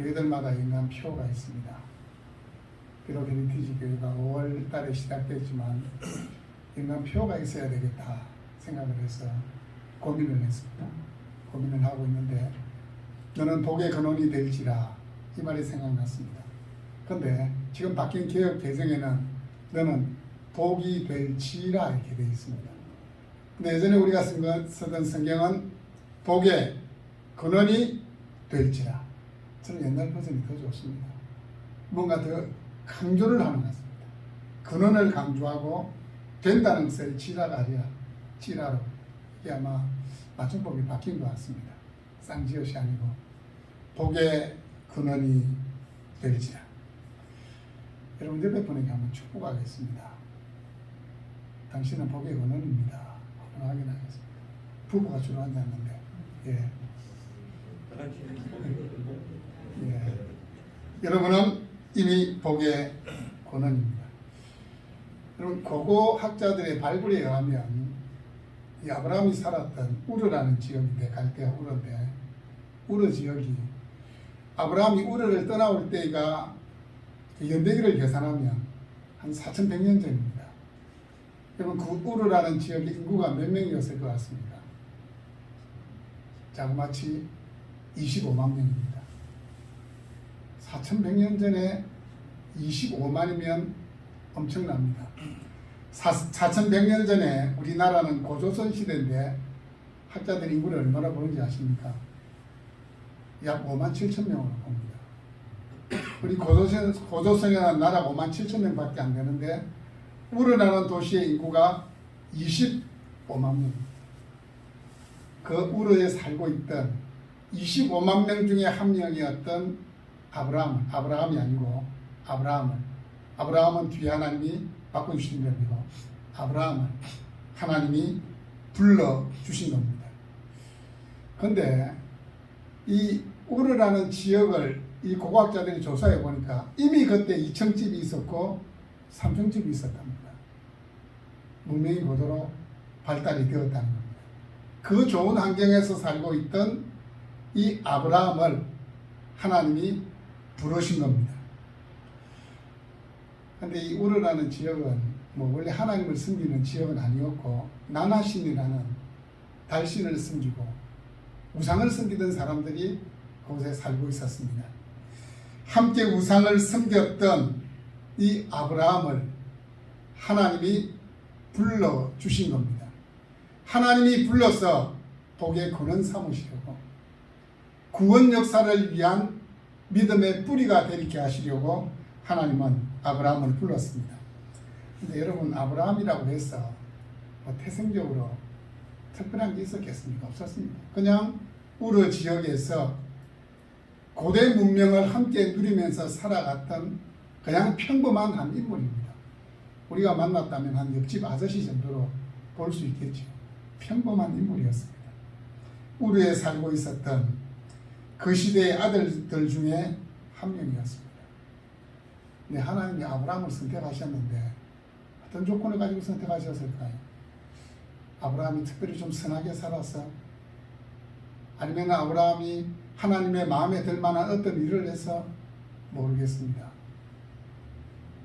교회들마다 인간 표가 있습니다. 비록 헤리티지 교회가 5월 달에 시작됐지만 인간 표가 있어야 되겠다 생각을 해서 고민을 했습니다. 고민을 하고 있는데 너는 복의 근원이 될지라 이 말이 생각났습니다. 근데 지금 바뀐 개혁 개정에는 너는 복이 될지라 이렇게 되어 있습니다. 근데 예전에 우리가 쓰던 성경은 복의 근원이 될지라. 저는 옛날 버전이 더 좋습니다. 뭔가 더 강조를 하는 것 같습니다. 근원을 강조하고 된다는 것을 지라가 아니라 지라로. 이게 아마 맞춤법이 바뀐 것 같습니다. 쌍지읒이 아니고 복의 근원이 될지라. 여러분 옆에 분에게 한번 축복하겠습니다. 당신은 복의 근원입니다. 한번 확인하겠습니다. 부부가 주로 앉았는데 예. 예. 여러분은 이미 복의 근원입니다. 여러분 고고 학자들의 발굴에 의하면 이 아브라함이 살았던 우르라는 지역인데 갈대아 우르인데 우르 지역이 아브라함이 우르를 떠나올 때가 연대기를 계산하면 한 4100년 전입니다. 여러분 그 우르라는 지역의 인구가 몇 명이었을 것 같습니다. 자그마치 25만 명입니다. 4100년 전에 25만이면 엄청납니다. 4100년 전에 우리나라는 고조선 시대인데 학자들이 인구를 얼마나 보는지 아십니까? 약 5만 7천 명으로 봅니다. 우리 고조선이라는 나라가 5만 7천 명밖에 안 되는데 우르라는 도시의 인구가 25만 명입니다. 그 우르에 살고 있던 25만 명 중에 한 명이었던 아브라함이 아니고 아브라함은 뒤에 하나님이 바꿔주신 겁니다. 아브라함을 하나님이 불러주신 겁니다. 그런데 이 우르라는 지역을 이 고고학자들이 조사해 보니까 이미 그때 2층집이 있었고 3층집이 있었답니다. 문명이 고도로 발달이 되었다는 겁니다. 그 좋은 환경에서 살고 있던 이 아브라함을 하나님이 부르신 겁니다. 그런데 이 우르라는 지역은 뭐 원래 하나님을 섬기는 지역은 아니었고 나나신이라는 달신을 섬기고 우상을 섬기던 사람들이 그곳에 살고 있었습니다. 함께 우상을 섬겼던 이 아브라함을 하나님이 불러주신 겁니다. 하나님이 불러서 복의 근원 삼으시려고 구원 역사를 위한 믿음의 뿌리가 되게 하시려고 하나님은 아브라함을 불렀습니다. 근데 여러분 아브라함이라고 해서 뭐 태생적으로 특별한 게 있었겠습니까? 없었습니다. 그냥 우르 지역에서 고대 문명을 함께 누리면서 살아갔던 그냥 평범한 한 인물입니다. 우리가 만났다면 한 옆집 아저씨 정도로 볼 수 있겠죠. 평범한 인물이었습니다. 우르에 살고 있었던 그 시대의 아들들 중에 한 명이었습니다. 근데 하나님이 아브라함을 선택하셨는데 어떤 조건을 가지고 선택하셨을까요? 아브라함이 특별히 좀 선하게 살아서 아니면 아브라함이 하나님의 마음에 들 만한 어떤 일을 해서 모르겠습니다.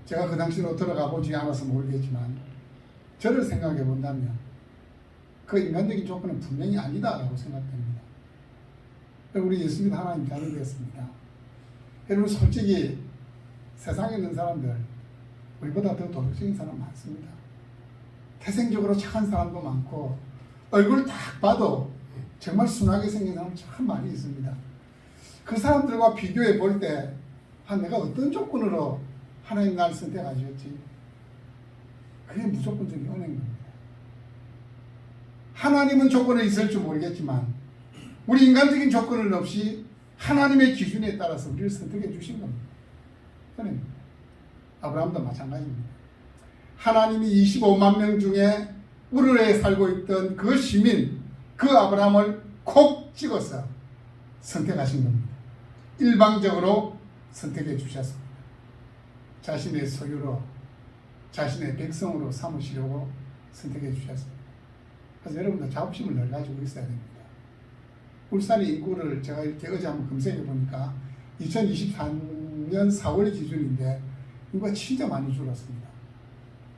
제가 그 당시로 들어가 보지 않아서 모르겠지만 저를 생각해 본다면 그 인간적인 조건은 분명히 아니다라고 생각됩니다. 우리 예수 믿는 하나님 자녀 되었습니다. 여러분 솔직히 세상에 있는 사람들 우리보다 더 도덕적인 사람 많습니다. 태생적으로 착한 사람도 많고 얼굴 딱 봐도 정말 순하게 생긴 사람 참 많이 있습니다. 그 사람들과 비교해 볼 때 내가 어떤 조건으로 하나님 나를 선택하셨지? 그게 무조건적인 은혜인 겁니다. 하나님은 조건이 있을 줄 모르겠지만 우리 인간적인 조건은 없이 하나님의 기준에 따라서 우리를 선택해 주신 겁니다. 그러니까 아브라함도 마찬가지입니다. 하나님이 25만 명 중에 우르에 살고 있던 그 시민, 그 아브라함을 콕 찍어서 선택하신 겁니다. 일방적으로 선택해 주셨습니다. 자신의 소유로, 자신의 백성으로 삼으시려고 선택해 주셨습니다. 그래서 여러분도 자부심을 늘 가지고 있어야 됩니다. 울산의 인구를 제가 이렇게 어제 한번 검색해 보니까 2023년 4월 기준인데 인구가 진짜 많이 줄었습니다.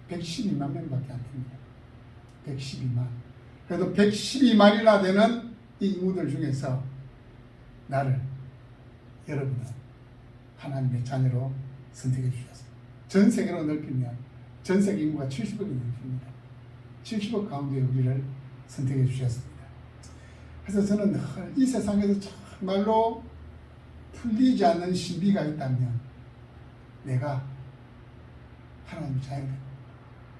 112만 명밖에 안 됩니다. 112만. 그래도 112만이나 되는 이 인구들 중에서 나를, 여러분은 하나님의 자녀로 선택해 주셨습니다. 전 세계로 넓히면 전 세계 인구가 70억이 넘습니다. 70억 가운데 우리를 선택해 주셨습니다. 그래서 저는 이 세상에서 정말로 풀리지 않는 신비가 있다면 내가 하나님의 자녀가 되고,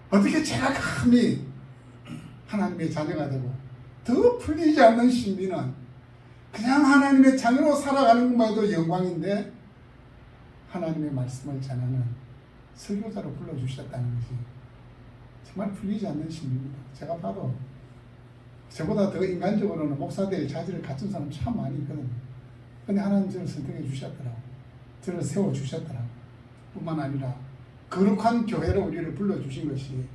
어떻게 제가 감히 하나님의 자녀가 되고, 더 풀리지 않는 신비는 그냥 하나님의 자녀로 살아가는 것만 해도 영광인데 하나님의 말씀을 전하는 설교자로 불러주셨다는 것이 정말 풀리지 않는 신비입니다. 제가 봐도 저보다 더 인간적으로는 목사 될 자질을 갖춘 사람 참 많이 있거든요. 근데 하나님 저를 선택해 주셨더라고. 저를 세워주셨더라고. 뿐만 아니라 거룩한 교회로 우리를 불러주신 것이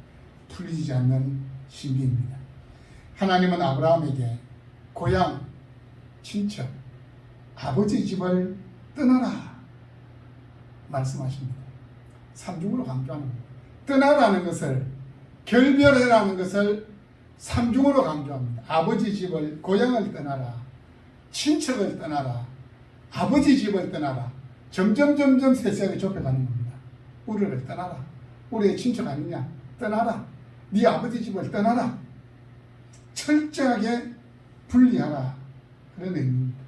풀리지 않는 신비입니다. 하나님은 아브라함에게 고향, 친척, 아버지 집을 떠나라 말씀하십니다. 삼중으로 강조하는 겁니다. 떠나라는 것을, 결별해라는 것을 삼중으로 강조합니다. 아버지 집을, 고향을 떠나라, 친척을 떠나라, 아버지 집을 떠나라. 점점 세세하게 좁혀가는 겁니다. 우리를 떠나라. 우리의 친척 아니냐? 떠나라. 네 아버지 집을 떠나라. 철저하게 분리하라. 그런 의미입니다.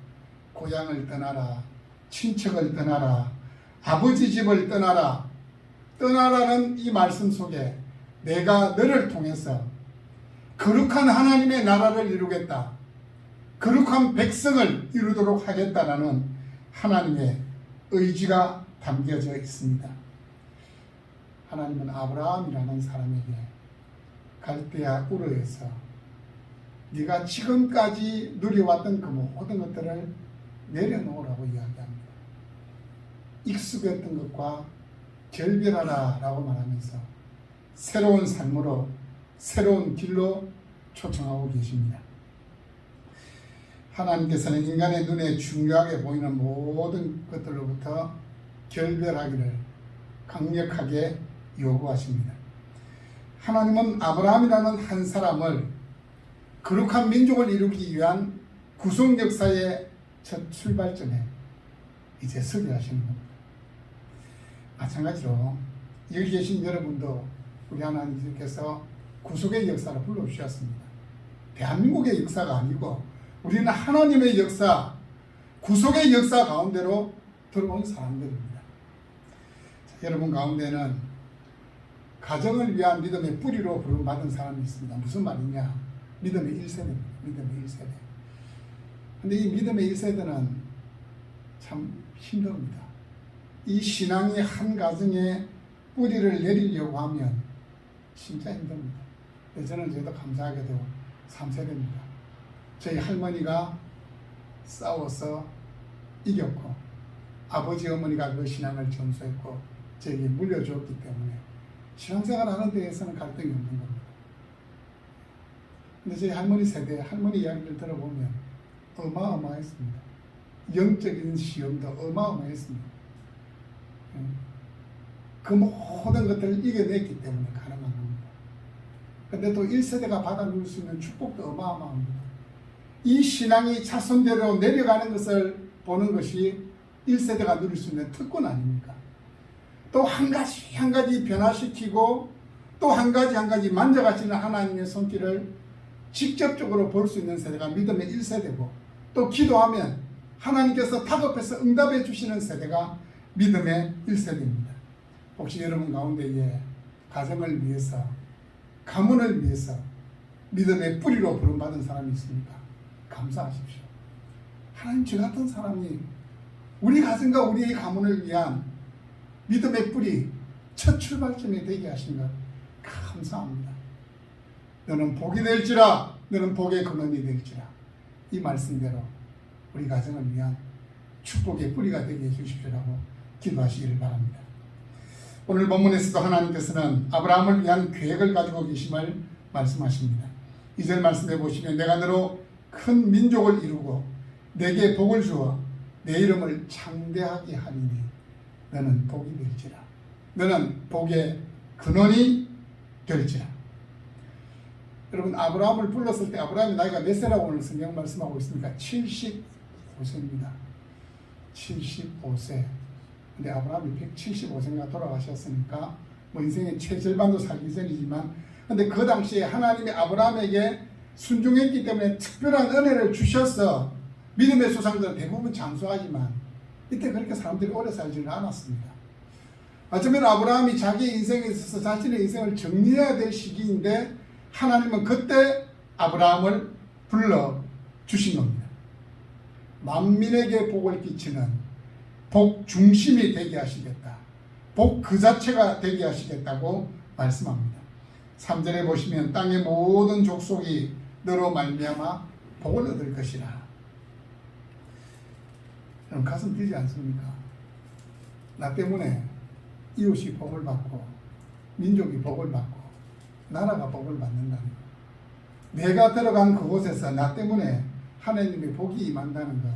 고향을 떠나라, 친척을 떠나라, 아버지 집을 떠나라. 떠나라는 이 말씀 속에 내가 너를 통해서 거룩한 하나님의 나라를 이루겠다, 거룩한 백성을 이루도록 하겠다라는 하나님의 의지가 담겨져 있습니다. 하나님은 아브라함이라는 사람에게 갈대아 우르에서 네가 지금까지 누려왔던 그 모든 것들을 내려놓으라고 이야기합니다. 익숙했던 것과 결별하라 라고 말하면서 새로운 삶으로, 새로운 길로 초청하고 계십니다. 하나님께서는 인간의 눈에 중요하게 보이는 모든 것들로부터 결별하기를 강력하게 요구하십니다. 하나님은 아브라함이라는 한 사람을 거룩한 민족을 이루기 위한 구속 역사의 첫 출발점에 이제 서게 하시는 겁니다. 마찬가지로 여기 계신 여러분도 우리 하나님께서 구속의 역사를 불러주셨습니다. 대한민국의 역사가 아니고 우리는 하나님의 역사, 구속의 역사 가운데로 들어온 사람들입니다. 자, 여러분 가운데는 가정을 위한 믿음의 뿌리로 부름받은 사람이 있습니다. 무슨 말이냐? 믿음의 1세대입니다. 믿음의 1세대. 근데 이 믿음의 1세대는 참 힘듭니다. 이 신앙이 한 가정에 뿌리를 내리려고 하면 진짜 힘듭니다. 저는 저희도 감사하게도 3세대입니다. 저희 할머니가 싸워서 이겼고 아버지 어머니가 그 신앙을 전수했고 저에게 물려주었기 때문에 신앙생활 하는 데에서는 갈등이 없는 겁니다. 근데 저희 할머니 세대, 할머니 이야기를 들어보면 어마어마했습니다. 영적인 시험도 어마어마했습니다. 그 모든 것들을 이겨냈기 때문에 가능한 겁니다. 근데 또 1세대가 받아 누릴 수 있는 축복도 어마어마합니다. 이 신앙이 자손대로 내려가는 것을 보는 것이 1세대가 누릴 수 있는 특권 아닙니까? 또 한 가지 한 가지 변화시키고 또 한 가지 만져가시는 하나님의 손길을 직접적으로 볼 수 있는 세대가 믿음의 1세대고, 또 기도하면 하나님께서 다급해서 응답해 주시는 세대가 믿음의 1세대입니다. 혹시 여러분 가운데에 가정을 위해서, 가문을 위해서 믿음의 뿌리로 부름받은 사람이 있습니까? 감사하십시오. 하나님, 저 같은 사람이 우리 가정과 우리의 가문을 위한 믿음의 뿌리, 첫 출발점이 되게 하신 것 감사합니다. 너는 복이 될지라, 너는 복의 근원이 될지라. 이 말씀대로 우리 가정을 위한 축복의 뿌리가 되게 해주십시오라고 기도하시기를 바랍니다. 오늘 본문에서도 하나님께서는 아브라함을 위한 계획을 가지고 계심을 말씀하십니다. 2절 말씀해 보시면 내가 너로 큰 민족을 이루고 내게 복을 주어 내 이름을 창대하게 하리니 너는 복이 될지라. 너는 복의 근원이 될지라. 여러분, 아브라함을 불렀을 때 아브라함이 나이가 몇 세라고 오늘 성경 말씀하고 있습니까? 75세입니다. 75세. 근데 아브라함이 175세가 돌아가셨으니까 뭐 인생의 최절반도 살기 전이지만, 근데 그 당시에 하나님이 아브라함에게 순종했기 때문에 특별한 은혜를 주셔서 믿음의 조상들은 대부분 장수하지만 이때 그렇게 사람들이 오래 살지는 않았습니다. 어쩌면 아브라함이 자기 인생에 있어서 자신의 인생을 정리해야 될 시기인데 하나님은 그때 아브라함을 불러주신 겁니다. 만민에게 복을 끼치는 복 중심이 되게 하시겠다. 복 그 자체가 되게 하시겠다고 말씀합니다. 3절에 보시면 땅의 모든 족속이 너로 말미암아 복을 얻을 것이라. 여러분, 가슴 뛰지 않습니까? 나 때문에 이웃이 복을 받고 민족이 복을 받고 나라가 복을 받는다는 것. 내가 들어간 그곳에서 나 때문에 하나님의 복이 임한다는 것.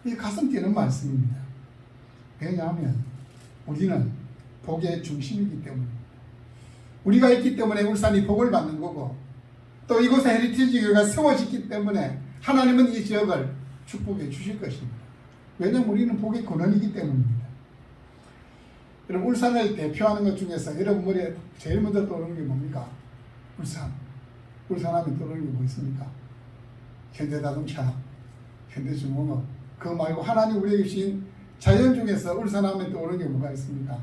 이게 가슴 뛰는 말씀입니다. 왜냐하면 우리는 복의 중심이기 때문입니다. 우리가 있기 때문에 울산이 복을 받는 거고, 또 이곳에 헤리티지 교회가 세워졌기 때문에 하나님은 이 지역을 축복해 주실 것입니다. 왜냐하면 우리는 복의 근원이기 때문입니다. 여러분, 울산을 대표하는 것 중에서 여러분 머리에 제일 먼저 떠오르는 게 뭡니까? 울산. 울산 하면 떠오르는 게 뭐 있습니까? 현대자동차, 현대중공업. 그거 말고 하나님 우리에게 주신 자연 중에서 울산 하면 떠오르는 게 뭐가 있습니까?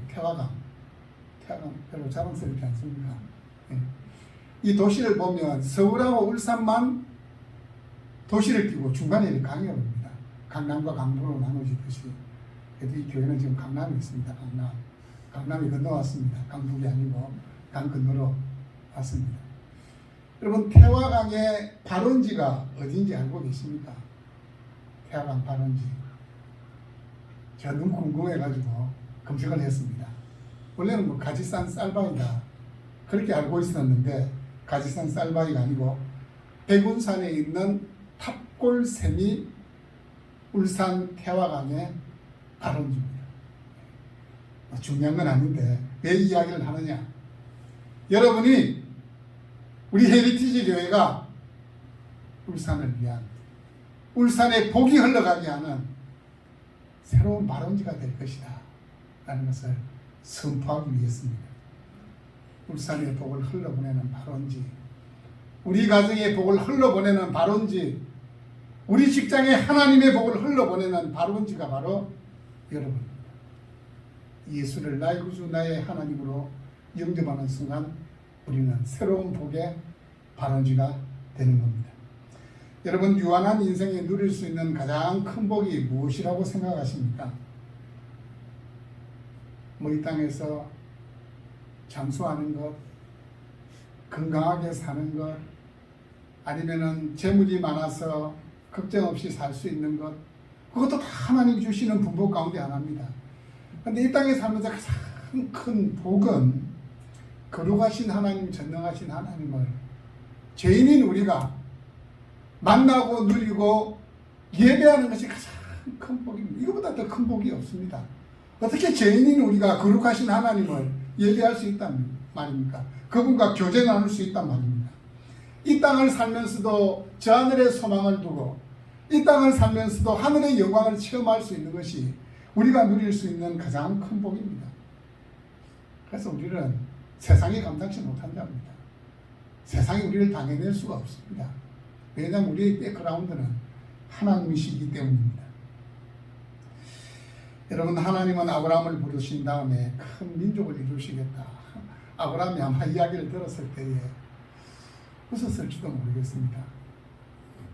태화강. 태화강 별로 자랑스럽지 않습니까? 이 도시를 보면 서울하고 울산만 도시를 끼고 중간에 강이 옵니다. 강남과 강북으로 나눠지듯이. 그래도 이 교회는 지금 강남에 있습니다. 강남이 건너왔습니다. 강북이 아니고 강 건너로 왔습니다. 여러분, 태화강의 발원지가 어딘지 알고 계십니까? 태화강 발원지. 제가 너무 궁금해가지고 검색을 했습니다. 원래는 뭐 가지산 쌀바위다 그렇게 알고 있었는데, 가지산 쌀바위가 아니고 백운산에 있는 탑골샘이 울산 태화강의 발원지입니다. 중요한 건 아닌데 왜 이 이야기를 하느냐? 여러분이 우리 헤리티지 교회가 울산을 위한, 울산에 복이 흘러가게 하는 새로운 발원지가 될 것이다 라는 것을 선포하기 위해서입니다. 울산의 복을 흘러보내는 발원지, 우리 가정의 복을 흘러보내는 발원지, 우리 직장에 하나님의 복을 흘러보내는 발원지가 바로 여러분입니다. 예수를 나의 구주 나의 하나님으로 영접하는 순간 우리는 새로운 복의 발원지가 되는 겁니다. 여러분, 유한한 인생에 누릴 수 있는 가장 큰 복이 무엇이라고 생각하십니까? 뭐 이 땅에서 장수하는 것, 건강하게 사는 것, 아니면은 재물이 많아서 걱정 없이 살 수 있는 것, 그것도 다 하나님 주시는 분복 가운데 하나입니다. 그런데 이 땅에 살면서 가장 큰 복은 거룩하신 하나님, 전능하신 하나님을 죄인인 우리가 만나고 누리고 예배하는 것이 가장 큰 복입니다. 이거보다 더 큰 복이 없습니다. 어떻게 죄인인 우리가 거룩하신 하나님을 예배할 수 있단 말입니까? 그분과 교제 나눌 수 있단 말입니다. 이 땅을 살면서도 저 하늘의 소망을 두고 이 땅을 살면서도 하늘의 영광을 체험할 수 있는 것이 우리가 누릴 수 있는 가장 큰 복입니다. 그래서 우리는 세상이 감당치 못한 자입니다. 세상이 우리를 당해낼 수가 없습니다. 왜냐하면 우리의 백그라운드는 하나님이시기 때문입니다. 여러분, 하나님은 아브라함을 부르신 다음에 큰 민족을 이루시겠다. 아브라함이 아마 이야기를 들었을 때에 웃었을지도 모르겠습니다.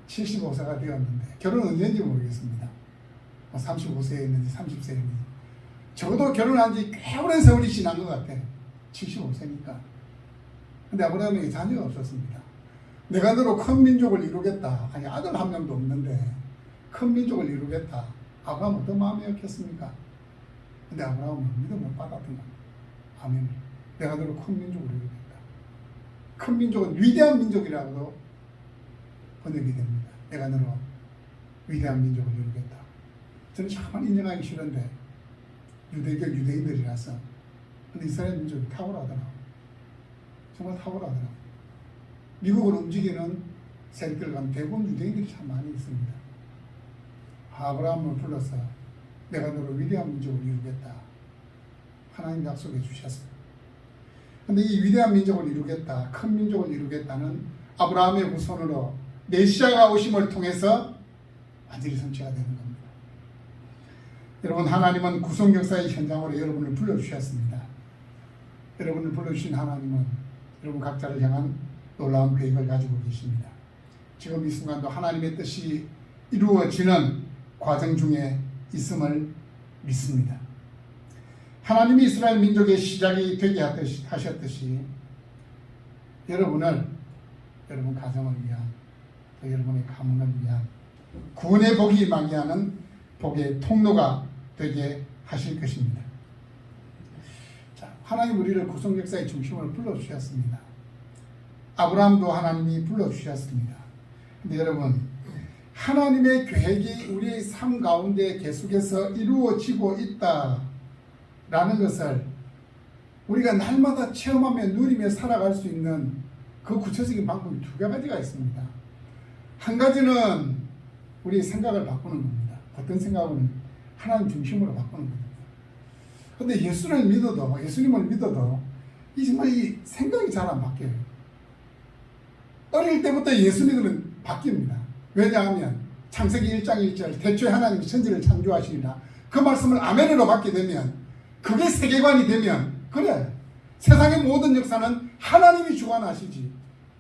75세가 되었는데 결혼 언제인지 모르겠습니다. 35세에 있는지 30세에 있는지. 적어도 결혼한 지 꽤 오랜 세월이 지난 것 같아요. 75세니까. 근데 아브라함에게 자녀가 없었습니다. 내가 너로 큰 민족을 이루겠다. 아니, 아들 한 명도 없는데 큰 민족을 이루겠다. 아브라함은 어떤 마음이었겠습니까? 근데 아브라함은 믿음을 받았던 겁니다. 아멘. 내가 너로 큰 민족을 이루겠다. 큰 민족은 위대한 민족이라고도 번역이 됩니다. 내가 너로 위대한 민족을 이루겠다. 저는 정말 인정하기 싫은데 유대교 유대인들이라서. 근데 이스라엘 민족이 탁월하더라고요. 정말 탁월하더라고요. 미국을 움직이는 세력들 가면 대부분 유대인들이 참 많이 있습니다. 아브라함을 불러서 내가 너를 위대한 민족을 이루겠다. 하나님 약속해 주셨어요. 근데 이 위대한 민족을 이루겠다, 큰 민족을 이루겠다는 아브라함의 후손으로 메시아가 오심을 통해서 완전히 성취가 되는 겁니다. 여러분, 하나님은 구속 역사의 현장으로 여러분을 불러주셨습니다. 여러분을 불러주신 하나님은 여러분 각자를 향한 놀라운 계획을 가지고 계십니다. 지금 이 순간도 하나님의 뜻이 이루어지는 과정 중에 있음을 믿습니다. 하나님이 이스라엘 민족의 시작이 되게 하셨듯이 여러분을, 여러분 가정을 위한, 또 여러분의 가문을 위한 구원의 복이 임하게 하는 복의 통로가 되게 하실 것입니다. 자, 하나님 우리를 구속 역사의 중심으로 불러주셨습니다. 아브라함도 하나님이 불러주셨습니다. 근데 여러분, 하나님의 계획이 우리의 삶 가운데 계속해서 이루어지고 있다라는 것을 우리가 날마다 체험하며 누리며 살아갈 수 있는 그 구체적인 방법이 두 가지가 있습니다. 한 가지는 우리의 생각을 바꾸는 겁니다. 어떤 생각은 하나님 중심으로 바꾸는 겁니다. 근데 예수님을 믿어도 정말 이 생각이 잘 안 바뀌어요. 어릴 때부터 예수 믿으면 바뀝니다. 왜냐하면 창세기 1장 1절 태초에 하나님이 천지를 창조하시니라 그 말씀을 아멘으로 받게 되면, 그게 세계관이 되면, 그래, 세상의 모든 역사는 하나님이 주관하시지.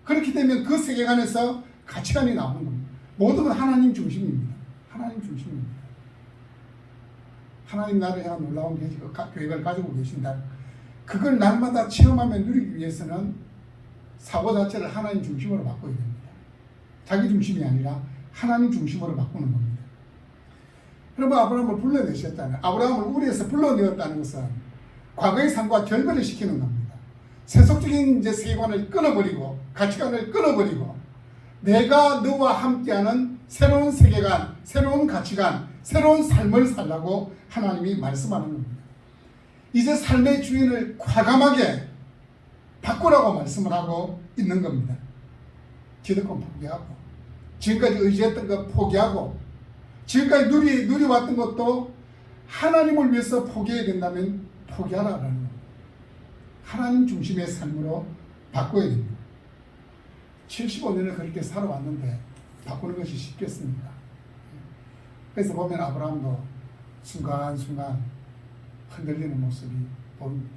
그렇게 되면 그 세계관에서 가치관이 나오는 겁니다. 모든 건 하나님 중심입니다. 하나님 중심입니다. 하나님 나를 향한 놀라운 계획을 가지고 계신다. 그걸 날마다 체험하며 누리기 위해서는 사고 자체를 하나님 중심으로 바꿔야 됩니다. 자기 중심이 아니라 하나님 중심으로 바꾸는 겁니다. 여러분, 아브라함을 불러내셨잖아요. 아브라함을 우리에서 불러내었다는 것은 과거의 삶과 결별을 시키는 겁니다. 세속적인 세계관을 끊어버리고 가치관을 끊어버리고 내가 너와 함께하는 새로운 세계관, 새로운 가치관, 새로운 삶을 살라고 하나님이 말씀하는 겁니다. 이제 삶의 주인을 과감하게 바꾸라고 말씀을 하고 있는 겁니다. 기득권 포기하고, 지금까지 의지했던 것 포기하고, 지금까지 누려왔던 것도 하나님을 위해서 포기해야 된다면 포기하라는 겁니다. 하나님 중심의 삶으로 바꿔야 됩니다. 75년을 그렇게 살아왔는데 바꾸는 것이 쉽겠습니까? 그래서 보면 아브라함도 순간순간 흔들리는 모습이 보입니다.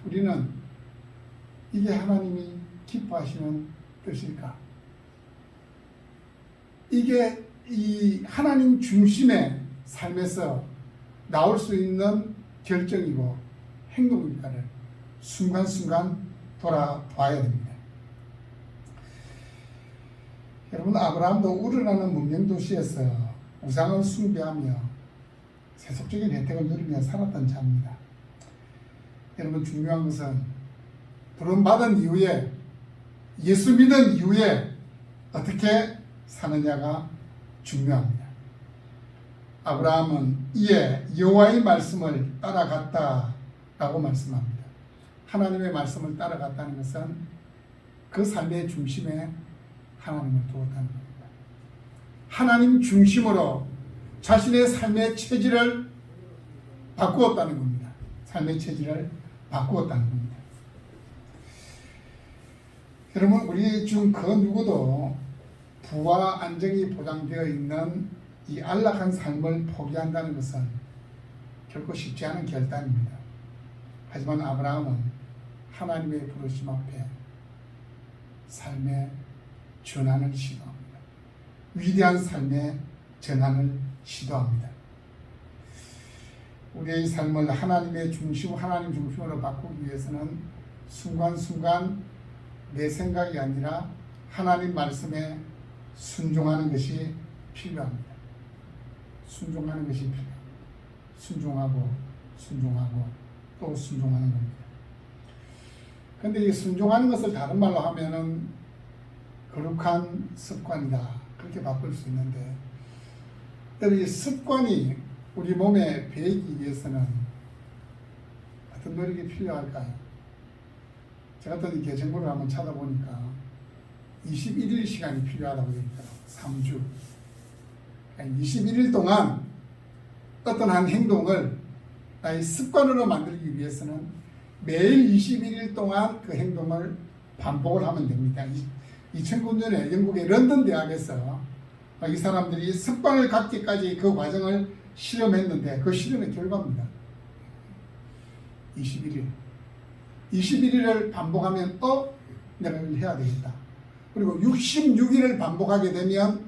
우리는 이게 하나님이 기뻐하시는 뜻일까? 이게 이 하나님 중심의 삶에서 나올 수 있는 결정이고 행동일까를 순간순간 돌아봐야 됩니다. 여러분, 아브라함도 우르라는 문명 도시에서 우상을 숭배하며 세속적인 혜택을 누리며 살았던 자입니다. 여러분, 중요한 것은 부름받은 이후에, 예수 믿은 이후에 어떻게 사느냐가 중요합니다. 아브라함은 이에 여호와의 말씀을 따라갔다라고 말씀합니다. 하나님의 말씀을 따라갔다는 것은 그 삶의 중심에 하나님을 두었다는 겁니다. 하나님 중심으로 자신의 삶의 체질을 바꾸었다는 겁니다. 삶의 체질을 바꾸었다는 겁니다. 여러분, 우리 중 그 누구도 부와 안정이 보장되어 있는 이 안락한 삶을 포기한다는 것은 결코 쉽지 않은 결단입니다. 하지만 아브라함은 하나님의 부르심 앞에 삶의 전환을 시도합니다. 위대한 삶의 전환을 시도합니다. 우리의 삶을 하나님 중심으로 바꾸기 위해서는 순간순간 내 생각이 아니라 하나님 말씀에 순종하는 것이 필요합니다. 순종하는 것이 필요합니다. 순종하고 또 순종하는 겁니다. 그런데 이 순종하는 것을 다른 말로 하면은 거룩한 습관이다, 그렇게 바꿀 수 있는데, 이 습관이 우리 몸에 배이기 위해서는 어떤 노력이 필요할까요? 제가 또 이렇게 정보를 한번 찾아보니까 21일 시간이 필요하다고 되어 있더라고요. 3주. 그러니까 21일 동안 어떤 한 행동을 나의 습관으로 만들기 위해서는 매일 21일 동안 그 행동을 반복을 하면 됩니다. 2009년에 영국의 런던 대학에서 이 사람들이 습관을 갖기까지 그 과정을 실험했는데 그 실험의 결과입니다. 21일을 반복하면 내가 이걸 해야 되겠다. 그리고 66일을 반복하게 되면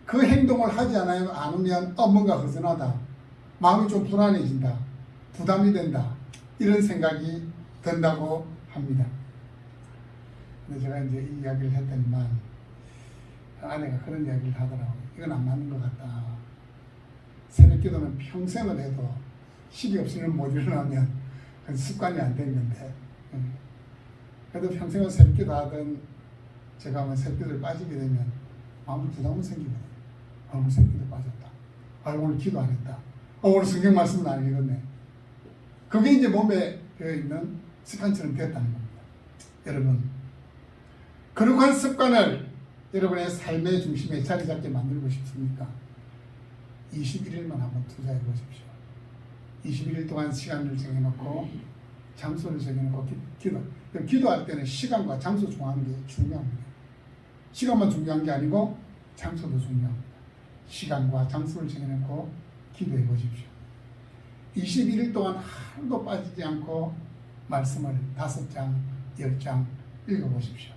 그 행동을 하지 않으면 뭔가 허전하다. 마음이 좀 불안해진다. 부담이 된다. 이런 생각이 든다고 합니다. 근데 제가 이제 이 이야기를 했더니만 아내가 그런 이야기를 하더라고요. 이건 안 맞는 것 같다. 새벽 기도는 평생을 해도 10이 없이는 못 일어나면 그건 습관이 안 된 건데, 그래도 평생을 새벽 기도 하던 제가 한번 새벽 기도를 빠지게 되면 마음이 부담은 생기거든요. 오늘 새벽 기도 빠졌다. 오늘 기도 안 했다. 오늘 성경 말씀은 안 읽었네. 그게 이제 몸에 배어있는 습관처럼 됐다는 겁니다. 여러분, 거룩한 습관을 여러분의 삶의 중심에 자리 잡게 만들고 싶습니까? 21일만 한번 투자해 보십시오. 21일 동안 시간을 정해놓고 장소를 정해놓고 기도할 때는 시간과 장소 정하는 게 중요합니다. 시간만 중요한 게 아니고 장소도 중요합니다. 시간과 장소를 정해놓고 기도해 보십시오. 21일 동안 하루도 빠지지 않고 말씀을 5장, 10장 읽어보십시오.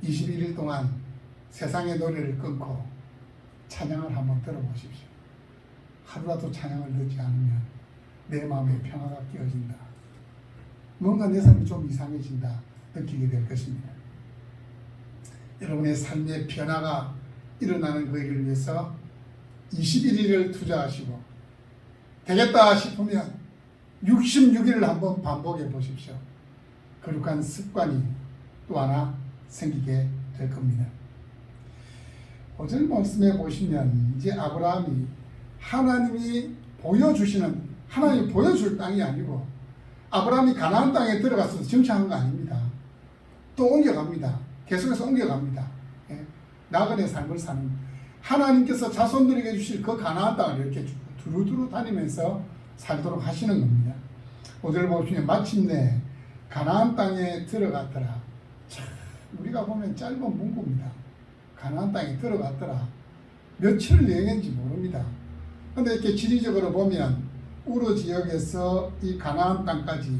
21일 동안 세상의 노래를 끊고 찬양을 한번 들어보십시오. 하루라도 찬양을 듣지 않으면 내 마음에 평화가 깨어진다. 뭔가 내 삶이 좀 이상해진다 느끼게 될 것입니다. 여러분의 삶의 변화가 일어나는 그 일을 위해서 21일을 투자하시고 되겠다 싶으면 66일을 한번 반복해 보십시오. 거룩한 습관이 또 하나 생기게 될 겁니다. 오늘 말씀해 보시면 이제 아브라함이 하나님이 보여줄 땅이 아니고 아브라함이 가나안 땅에 들어가서 정착한 거 아닙니다. 또 옮겨갑니다. 계속해서 옮겨갑니다. 나그네 삶을 사는 하나님께서 자손들에게 주실 그 가나안 땅을 이렇게 두루두루 다니면서 살도록 하시는 겁니다. 오늘 보시면 마침내 가나안 땅에 들어갔더라. 참, 우리가 보면 짧은 문구입니다. 가나안 땅에 들어갔더라. 며칠을 여행했는지 모릅니다. 그런데 이렇게 지리적으로 보면 우르 지역에서 이 가나안 땅까지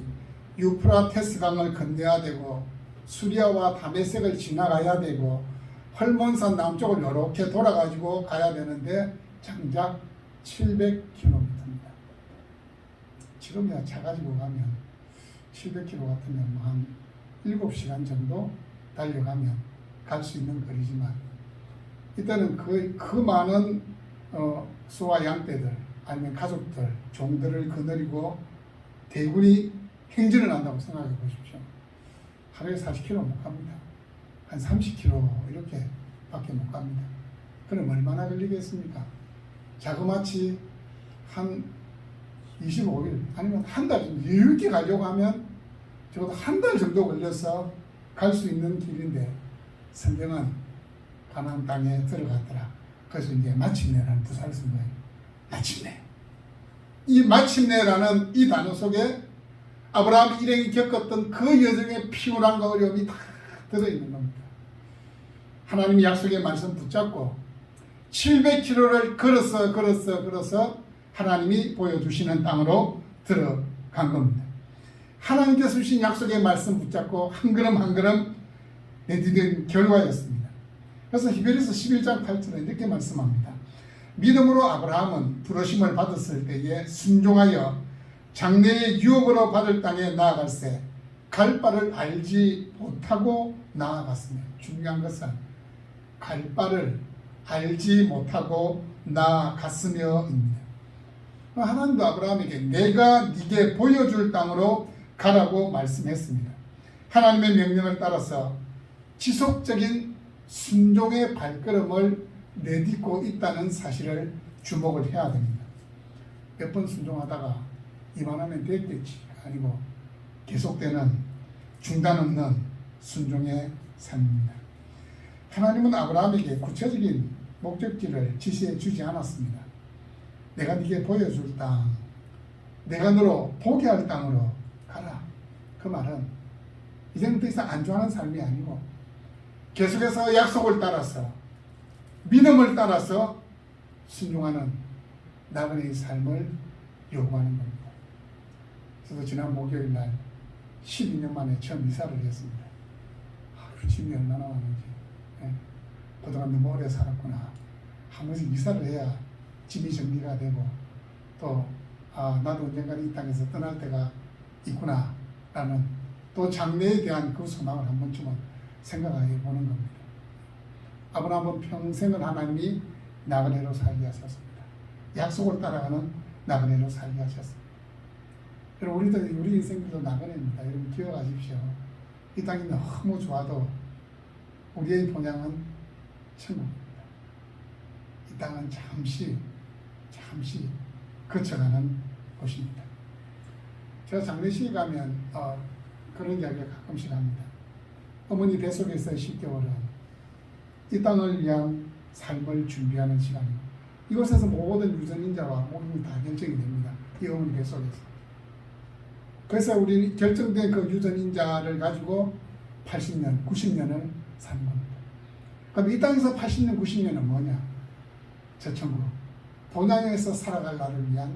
유프라테스 강을 건너야 되고 수리아와 다메섹을 지나가야 되고 헐몬산 남쪽을 이렇게 돌아가지고 가야 되는데 장작 700km입니다. 지금이야 차 가지고 가면 700km 같으면 한 7시간 정도 달려가면 갈 수 있는 거리지만 이때는 그 많은 소와 양떼들 아니면 가족들, 종들을 거느리고 대군이 행진을 한다고 생각해 보십시오. 하루에 40km 못 갑니다. 한 30km 이렇게 밖에 못 갑니다. 그럼 얼마나 걸리겠습니까? 자그마치 한 25일 아니면 한 달 정도 이렇게 가려고 하면 적어도 한 달 정도 걸려서 갈 수 있는 길인데 성경은 가나안 땅에 들어갔더라. 그래서 이제 마침내라는 부사를 쓴 거예요. 마침내. 이 마침내라는 이 단어 속에 아브라함 일행이 겪었던 그 여정의 피곤함과 어려움이 다 들어있는 겁니다. 하나님의 약속의 말씀 붙잡고 700km를 걸어서 하나님이 보여주시는 땅으로 들어간 겁니다. 하나님께서 주신 약속의 말씀 붙잡고 한 걸음 한 걸음 내디딘 결과였습니다. 그래서 히브리서 11장 8절에 이렇게 말씀합니다. 믿음으로 아브라함은 부르심을 받았을 때에 순종하여 장래의 유업으로 받을 땅에 나아갈새 갈 바를 알지 못하고 나아갔으며, 중요한 것은 갈 바를 알지 못하고 나아갔으며입니다. 하나님도 아브라함에게 내가 네게 보여줄 땅으로 가라고 말씀했습니다. 하나님의 명령을 따라서 지속적인 순종의 발걸음을 내딛고 있다는 사실을 주목을 해야 됩니다. 몇 번 순종하다가 이만하면 됐겠지 아니고 계속되는 중단 없는 순종의 삶입니다. 하나님은 아브라함에게 구체적인 목적지를 지시해 주지 않았습니다. 내가 네게 보여줄 땅, 내가 너로 보게 할 땅으로 가라. 그 말은 이제는 더 이상 안주하는 삶이 아니고 계속해서 약속을 따라서 믿음을 따라서 순종하는 나그네의 삶을 요구하는 겁니다. 저도 지난 목요일 날 12년 만에 처음 이사를 했습니다. 짐이 얼마나 많은지. 그동안 너무 오래 살았구나. 한 번씩 이사를 해야 짐이 정리가 되고 또 나도 언젠가는 이 땅에서 떠날 때가 있구나 라는 또 장래에 대한 그 소망을 한 번쯤은 생각해 보는 겁니다. 아브라함은 평생을 하나님이 나그네로 살게 하셨습니다. 약속을 따라가는 나그네로 살게 하셨습니다. 여러분 우리 인생들도 나그네입니다. 여러분 기억하십시오. 이 땅이 너무 좋아도 우리의 본향은 천국입니다. 이 땅은 잠시 거쳐가는 곳입니다. 제가 장례식에 가면 그런 이야기를 가끔씩 합니다. 어머니 뱃속에서 10개월은 이 땅을 위한 삶을 준비하는 시간이고 이곳에서 모든 유전인자와 모든 다 결정이 됩니다. 이 어머니 뱃속에서. 그래서 우리 결정된 그 유전인자를 가지고 80년, 90년을 사는 겁니다. 그럼 이 땅에서 80년, 90년은 뭐냐? 저 천국. 본향에서 살아갈 날을 위한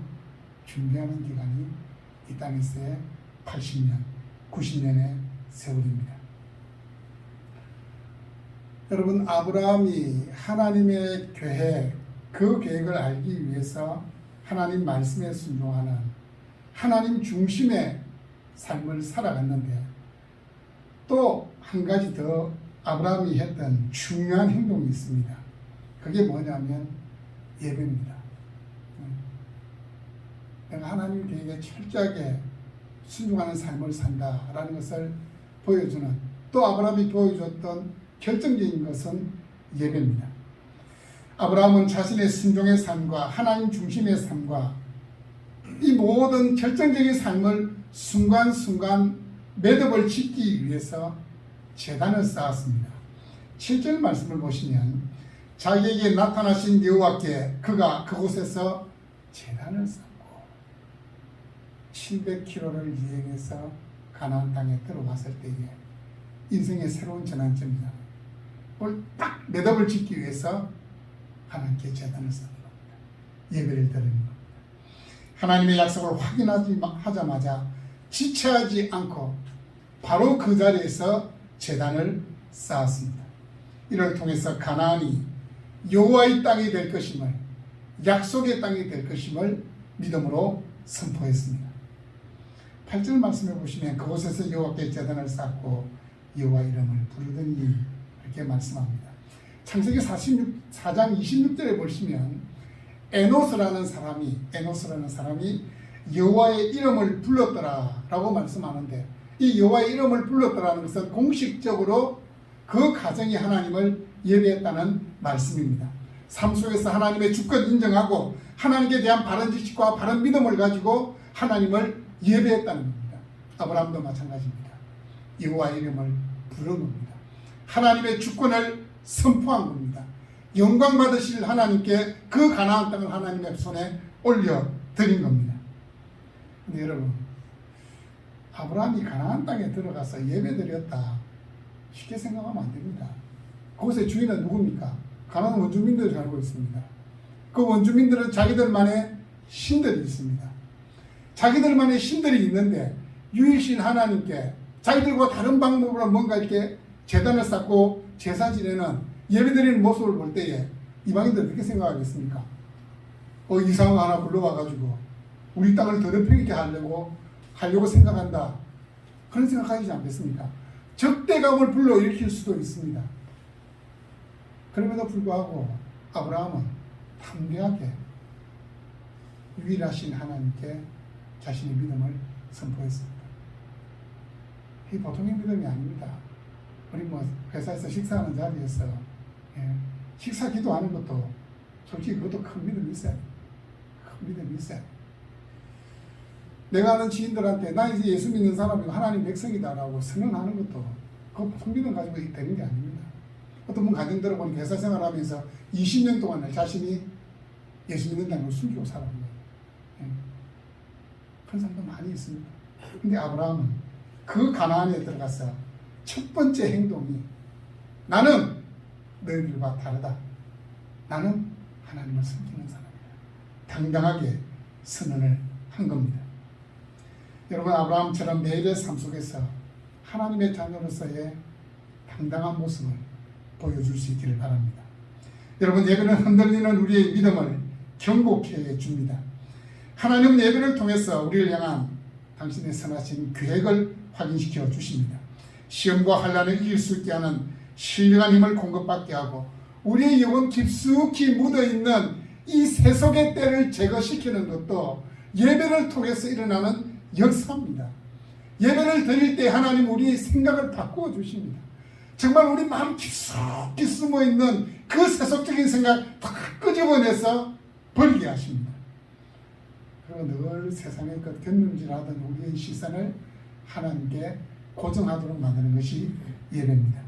준비하는 기간이 이 땅에서의 80년, 90년의 세월입니다. 여러분 아브라함이 하나님의 계획, 그 계획을 알기 위해서 하나님 말씀에 순종하는 하나님 중심의 삶을 살아갔는데 또 한 가지 더 아브라함이 했던 중요한 행동이 있습니다. 그게 뭐냐면 예배입니다. 내가 하나님 계획에 철저하게 순종하는 삶을 산다라는 것을 보여주는 또 아브라함이 보여줬던 결정적인 것은 예배입니다. 아브라함은 자신의 순종의 삶과 하나님 중심의 삶과 이 모든 결정적인 삶을 순간순간 매듭을 짓기 위해서 제단을 쌓았습니다. 7절 말씀을 보시면 자기에게 나타나신 여호와께 그가 그곳에서 제단을 쌓고 700km를 여행해서 가나안 땅에 들어왔을 때에 인생의 새로운 전환점이다. 그걸 딱 매듭을 짓기 위해서 하나님께 제단을 쌓는 겁니다. 예배를 드리는 겁니다. 하나님의 약속을 확인하자마자 지체하지 않고 바로 그 자리에서 제단을 쌓았습니다. 이를 통해서 가나안이 여호와의 땅이 될 것임을, 약속의 땅이 될 것임을 믿음으로 선포했습니다. 8절 말씀해 보시면 그곳에서 여호와께 제단을 쌓고 여호와 이름을 부르더니 이렇게 말씀합니다. 창세기 4장 26절에 보시면 에노스라는 사람이 여호와의 이름을 불렀더라라고 말씀하는데 이 여호와의 이름을 불렀더라는 것은 공식적으로 그 가정이 하나님을 예배했다는 말씀입니다. 삶 속에서 하나님의 주권 인정하고 하나님께 대한 바른 지식과 바른 믿음을 가지고 하나님을 예배했다는 겁니다. 아브라함도 마찬가지입니다. 여호와의 이름을 부른 겁니다. 하나님의 주권을 선포한 겁니다. 영광 받으실 하나님께 그 가나안 땅을 하나님의 손에 올려드린 겁니다. 근데 여러분 아브라함이 가나안 땅에 들어가서 예배드렸다 쉽게 생각하면 안 됩니다. 그곳의 주인은 누굽니까? 가나안 원주민들이 살고 있습니다. 그 원주민들은 자기들만의 신들이 있습니다. 자기들만의 신들이 있는데 유일신 하나님께 자기들과 다른 방법으로 뭔가 이렇게 제단을 쌓고 제사 지내는 예배드리는 모습을 볼 때에 이방인들 어떻게 생각하겠습니까? 이상한 거 하나 불러와가지고 우리 땅을 더럽히게 하려고 생각한다. 그런 생각하지 않겠습니까? 적대감을 불러일으킬 수도 있습니다. 그럼에도 불구하고 아브라함은 담대하게 유일하신 하나님께 자신의 믿음을 선포했습니다. 이 보통의 믿음이 아닙니다. 우리 회사에서 식사하는 자리에서 식사 기도하는 것도 솔직히 그것도 큰 믿음이 있어야 돼. 큰 믿음이 있어야 돼. 내가 아는 지인들한테 나 이제 예수 믿는 사람이고 하나님 백성이다라고 선언하는 것도 그거 큰 믿음 가지고 되는 게 아닙니다. 어떤 분 가정 들어보니 회사 생활하면서 20년 동안 자신이 예수 믿는다는 걸 숨기고 살았는 거예요. 그런 사람도 많이 있습니다. 근데 아브라함은 그 가나안에 들어가서 첫 번째 행동이 나는 너희들과 다르다. 나는 하나님을 섬기는 사람이다. 당당하게 선언을 한 겁니다. 여러분, 아브라함처럼 매일의 삶 속에서 하나님의 자녀로서의 당당한 모습을 보여줄 수 있기를 바랍니다. 여러분, 예배는 흔들리는 우리의 믿음을 경고케 해줍니다. 하나님은 예배를 통해서 우리를 향한 당신의 선하신 계획을 확인시켜 주십니다. 시험과 환난을 이길 수 있게 하는 신령한 힘을 공급받게 하고 우리의 영혼 깊숙이 묻어있는 이 세속의 때를 제거시키는 것도 예배를 통해서 일어나는 역사입니다. 예배를 드릴 때 하나님 우리의 생각을 바꾸어 주십니다. 정말 우리 마음 깊숙이 숨어있는 그 세속적인 생각 다 끄집어내서 버리게 하십니다. 그리고 늘 세상의 것 곁눈질하던 우리의 시선을 하나님께 고정하도록 만드는 것이 예배입니다.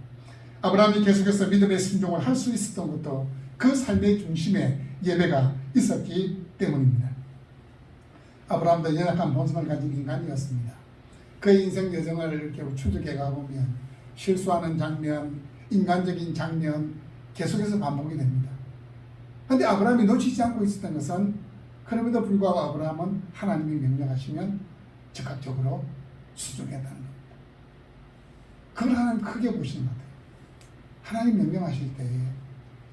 아브라함이 계속해서 믿음의 순종을 할 수 있었던 것도 그 삶의 중심에 예배가 있었기 때문입니다. 아브라함도 연약한 본성을 가진 인간이었습니다. 그의 인생 여정을 이렇게 추적해 가보면 실수하는 장면, 인간적인 장면 계속해서 반복이 됩니다. 그런데 아브라함이 놓치지 않고 있었던 것은 그럼에도 불구하고 아브라함은 하나님이 명령하시면 즉각적으로 순종했다는 겁니다. 그걸 하나님 크게 보시는 것 같아요. 하나님 명령하실 때에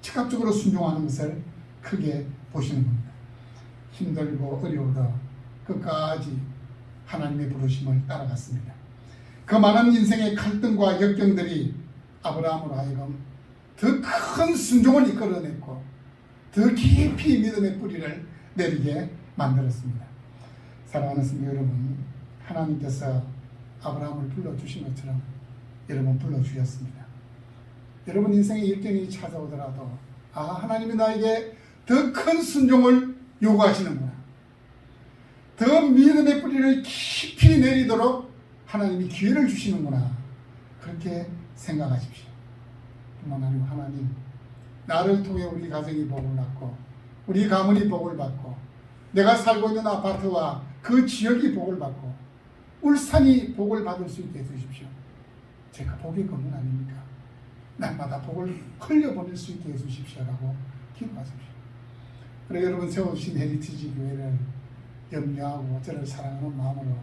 즉각적으로 순종하는 것을 크게 보시는 겁니다. 힘들고 어려워도 끝까지 하나님의 부르심을 따라갔습니다. 그 많은 인생의 갈등과 역경들이 아브라함으로 하여금 더 큰 순종을 이끌어냈고 더 깊이 믿음의 뿌리를 내리게 만들었습니다. 사랑하는 성도 여러분, 하나님께서 아브라함을 불러주신 것처럼 여러분 불러주셨습니다. 여러분 인생의 역경이 찾아오더라도 하나님이 나에게 더 큰 순종을 요구하시는구나. 더 믿음의 뿌리를 깊이 내리도록 하나님이 기회를 주시는구나. 그렇게 생각하십시오. 뿐만 아니고 하나님, 나를 통해 우리 가정이 복을 받고 우리 가문이 복을 받고 내가 살고 있는 아파트와 그 지역이 복을 받고 울산이 복을 받을 수 있게 해주십시오. 제가 복의 근원 아닙니까? 날마다 복을 흘려보낼 수 있게 해주십시오라고 기도하십시오. 그리고 여러분 세워주신 헤리티지 교회를 염려하고 저를 사랑하는 마음으로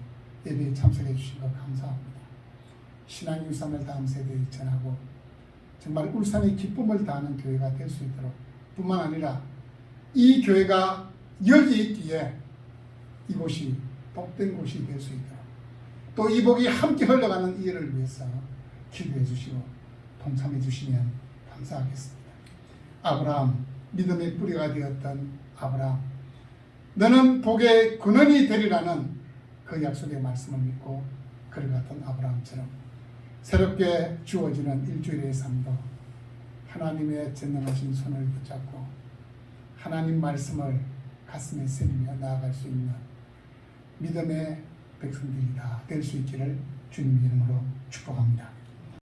예배에 참석해 주신 것 감사합니다. 신앙의 유산을 다음 세대에 전하고 정말 울산의 기쁨을 다하는 교회가 될 수 있도록 뿐만 아니라 이 교회가 여기 있기에 이곳이 복된 곳이 될 수 있도록 또 이 복이 함께 흘러가는 이 일을 위해서 기도해 주시고 동참해 주시면 감사하겠습니다. 아브라함, 믿음의 뿌리가 되었던 아브라함, 너는 복의 근원이 되리라는 그 약속의 말씀을 믿고 그를 같은 아브라함처럼 새롭게 주어지는 일주일의 삶도 하나님의 전능하신 손을 붙잡고 하나님 말씀을 가슴에 새기며 나아갈 수 있는 믿음의 백성들이 다 될 수 있기를 주님의 이름으로 축복합니다.